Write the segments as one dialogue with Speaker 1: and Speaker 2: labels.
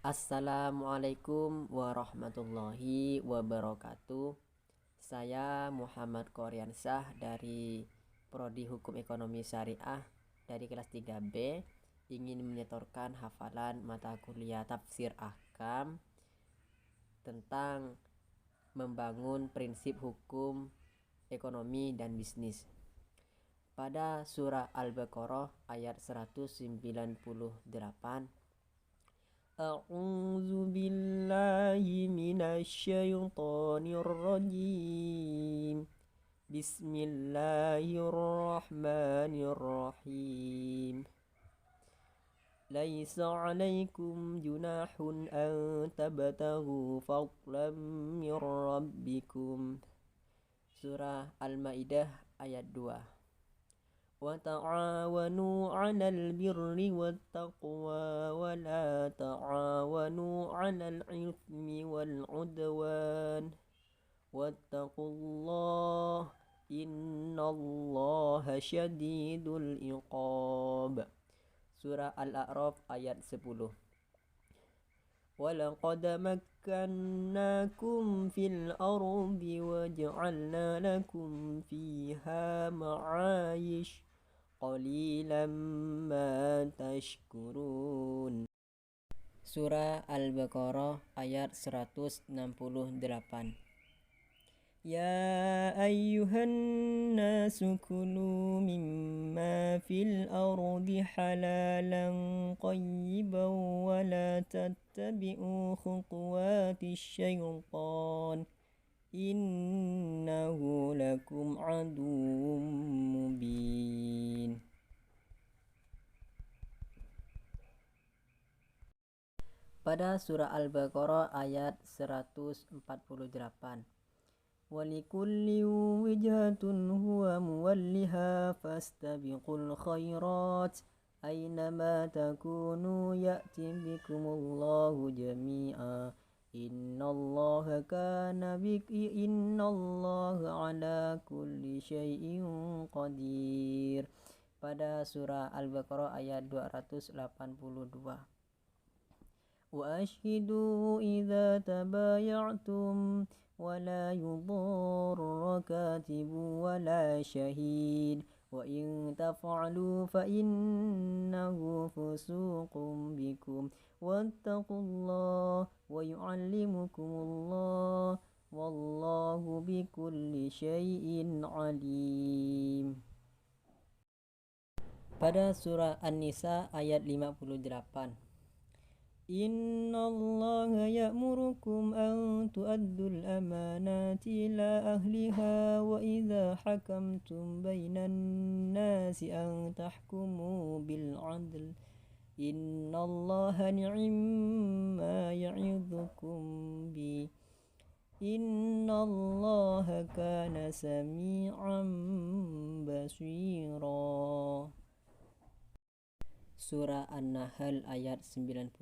Speaker 1: Assalamualaikum warahmatullahi wabarakatuh. Saya Muhammad Koryansyah dari Prodi Hukum Ekonomi Syariah dari kelas 3B ingin menyetorkan hafalan mata kuliah Tafsir Ahkam tentang membangun prinsip hukum ekonomi dan bisnis. Pada surah Al-Baqarah ayat 198, A'udzu billahi minasyaitonir rajim. Bismillahirrahmanirrahim. Laisa 'alaikum junahun an tabtaghu fadlan mir rabbikum. Surah Al-Maidah ayat 2. Wa ta'awanu 'alal birri wattaqwa wa la ta'awanu 'alal itsmi wal 'udwan wattaqullaha innallaha syadidul iqab. Surah Al-A'raf ayat 10. Walaqad makkannakum fil ardi waja'alna lakum fiha ma'ayish qalilan ma tashkurun. Surah Al-Baqarah ayat 168. Ya ayyuhan nasu kulu mimma fil ardi halalan qayyiban wa la tattabi'u khutuwatis syaitan innahu lakum aduwwum mubin. Pada surah Al-Baqarah ayat 148, walikulli wijhatun huwa muwalliha fastabiqul khairat aynama takunu ya'ti bikumullahu jami'a innallaha ala kulli syai'in qadir. Pada surah Al-Baqarah ayat 282, wa ashhidu idza tabaya'tum wa la yudurra katibu wa la syahid wa in taf'alu fa innahu fusuqum bikum wattaqullaha wa yu'allimukumullah wallahu bikulli syai'in alim. Pada surah An-Nisa ayat 58, Innallaha ya'murukum an tu'addul amanati ila ahliha wa idza hakamtum bainan nasi an tahkumu bil 'adl innallaha ni'ma ya'idhukum bi innallaha kana sami'an basira. Surah An-Nahl ayat 91.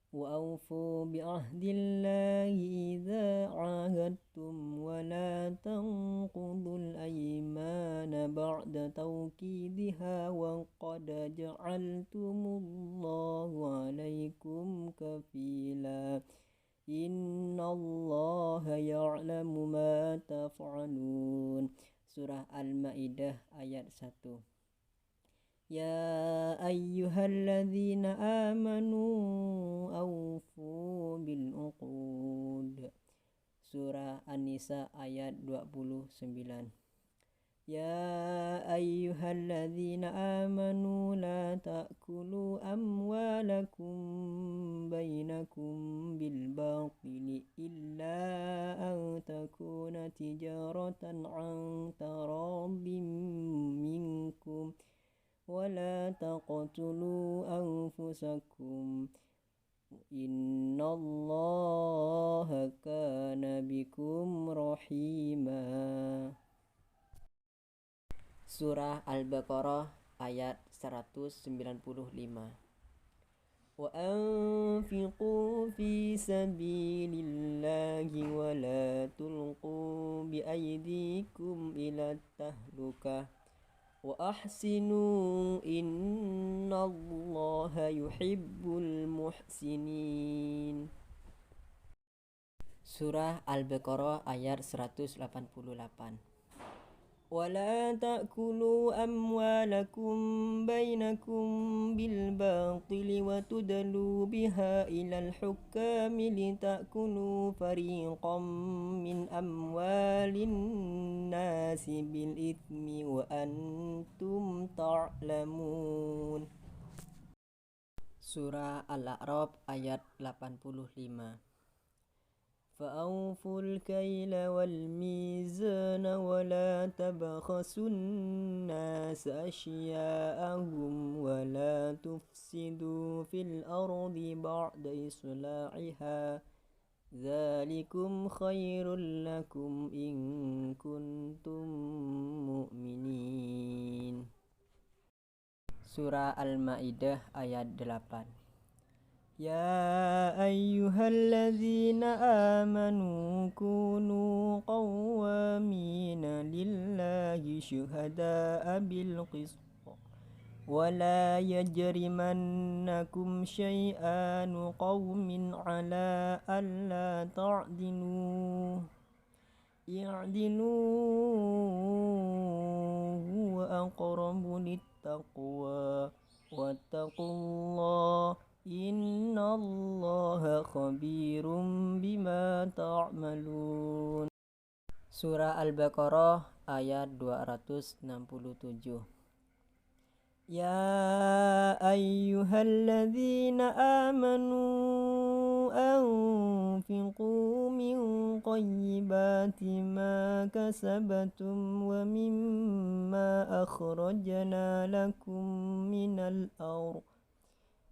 Speaker 1: Wa awfu bi ahdillahi idza 'ahadtum wa la tanqudul aymana ba'da tawkidiha wa qad ja'altumullahu 'alaykum kafila innallaha ya'lamu ma taf'alun. Surah Al-Maidah ayat 1. Ya ayyuhalladzina amanu awfu bil uqud. Surah An-Nisa ayat 29. Ya ayyuhalladzina amanu la ta'kulu amwalakum bainakum bil batili illa an takuna tijaratan an taraddim minkum wala taqtulu anfusakum innallaha kana bikum rahima. Surah Al-Baqarah ayat 195. Wa anfiqu fi sabilillahi wa la tulqu bi aydikum ila tahlukah wa ahsinu innallaha yuhibbul muhsinin. Surah Al-Baqarah ayat 188. ولا تأكلوا أموالكم بينكم بالباطل وتدلوا بها إلى الحكام لتأكلوا فريقا من أموال الناس بالإثم وأنتم تعلمون. Surah Al-A'raf ayat 85. فأوفوا الكيل والميزان ولا تبخسوا الناس أشياءهم ولا تفسدوا في الأرض بعد إصلاحها ذلكم خير لكم إن كنتم مؤمنين. Surah Al-Ma'idah ayat 8. يا أيها الذين آمنوا كونوا قوامين لله شهداء بالقسط ولا يجرمنكم شيئان قوم على ألا تعدلوا هو أقرب للتقوى واتقوا الله innallaha khabirum bima ta'malun. Surah Al-Baqarah ayat 267. Ya ayyuhalladzina amanu anfiqu min tayyibati ma kasabatum wa mimma akhrajna lakum minal ardh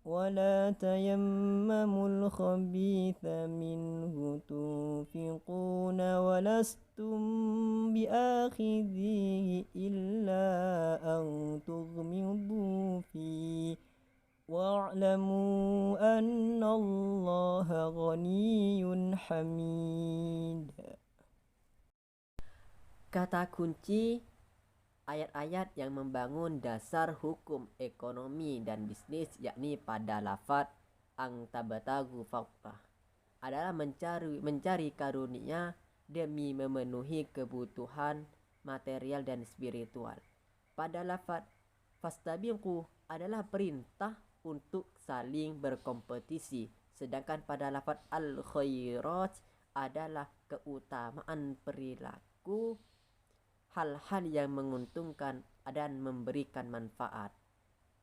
Speaker 1: ولا تيمموا الخبيث منه تنفقون ولستم بآخذيه إلا أن تغمضوا فيه واعلموا أن الله غني حميد. Kata kunci ayat-ayat yang membangun dasar hukum ekonomi dan bisnis, yakni pada lafaz ang tabatagu faqah adalah mencari karunia demi memenuhi kebutuhan material dan spiritual. Pada lafaz fastabiqu adalah perintah untuk saling berkompetisi, sedangkan pada lafaz al-khairat adalah keutamaan perilaku hal-hal yang menguntungkan dan memberikan manfaat.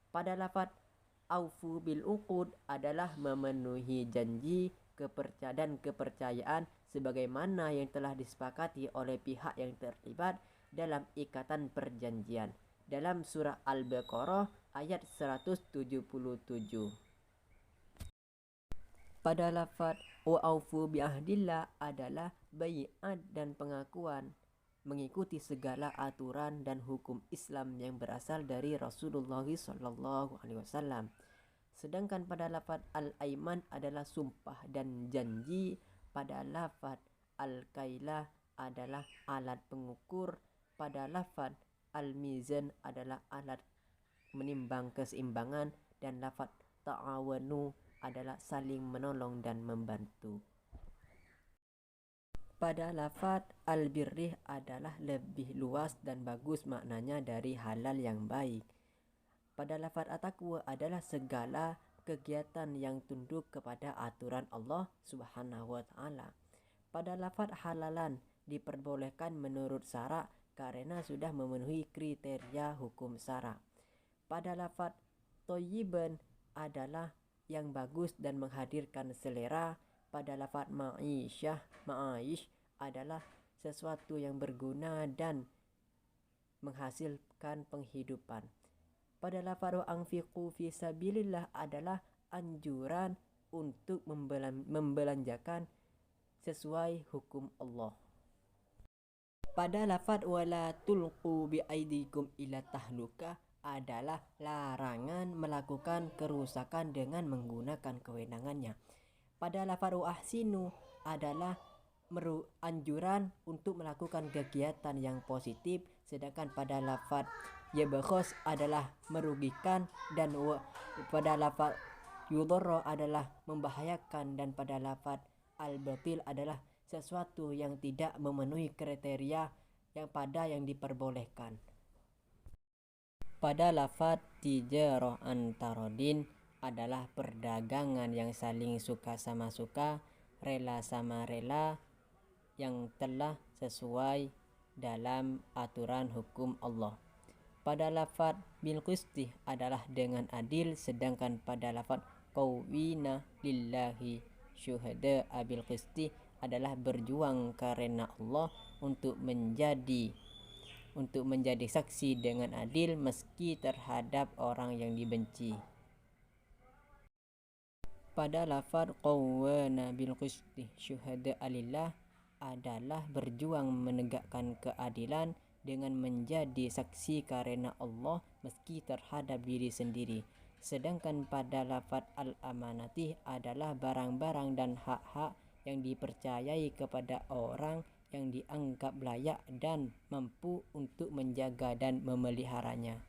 Speaker 1: Pada lafaz aufu bil uqud adalah memenuhi janji dan kepercayaan sebagaimana yang telah disepakati oleh pihak yang terlibat dalam ikatan perjanjian. Dalam surah Al-Baqarah ayat 177. Pada lafaz wa aufu bi ahdillah adalah bai'at dan pengakuan mengikuti segala aturan dan hukum Islam yang berasal dari Rasulullah SAW. Sedangkan pada lafaz al-aiman adalah sumpah dan janji. Pada lafaz al-kailah adalah alat pengukur. Pada lafaz al-mizan adalah alat menimbang keseimbangan. Dan lafaz ta'awanu adalah saling menolong dan membantu. Pada lafaz al-birrih adalah lebih luas dan bagus maknanya dari halal yang baik. Pada lafaz at-taqwa adalah segala kegiatan yang tunduk kepada aturan Allah Subhanahu wa taala. Pada lafaz halalan diperbolehkan menurut syarak karena sudah memenuhi kriteria hukum syarak. Pada lafaz thayyiban adalah yang bagus dan menghadirkan selera. Pada lafaz ma'ish adalah sesuatu yang berguna dan menghasilkan penghidupan. Pada lafaz anfiqu fi sabilillah adalah anjuran untuk membelanjakan sesuai hukum Allah. Pada lafaz wala tulqu bi aidikum ila tahlukah adalah larangan melakukan kerusakan dengan menggunakan kewenangannya. Pada lafaz ahsinu adalah anjuran untuk melakukan kegiatan yang positif, sedangkan pada lafaz yabkhos adalah merugikan, dan pada lafaz yudhara adalah membahayakan, dan pada lafaz al-batil adalah sesuatu yang tidak memenuhi kriteria yang diperbolehkan. Pada lafaz tijarah antarodin adalah perdagangan yang saling suka sama suka, rela sama rela, yang telah sesuai dalam aturan hukum Allah. Pada lafaz bil qisti adalah dengan adil, sedangkan pada lafaz qawwina lillahi syuhada bil qisti adalah berjuang karena Allah untuk menjadi saksi dengan adil meski terhadap orang yang dibenci. Pada lafaz qawwana bil qisti syuhada alillah adalah berjuang menegakkan keadilan dengan menjadi saksi karena Allah meski terhadap diri sendiri. Sedangkan pada lafaz al-amanati adalah barang-barang dan hak-hak yang dipercayai kepada orang yang dianggap layak dan mampu untuk menjaga dan memeliharanya.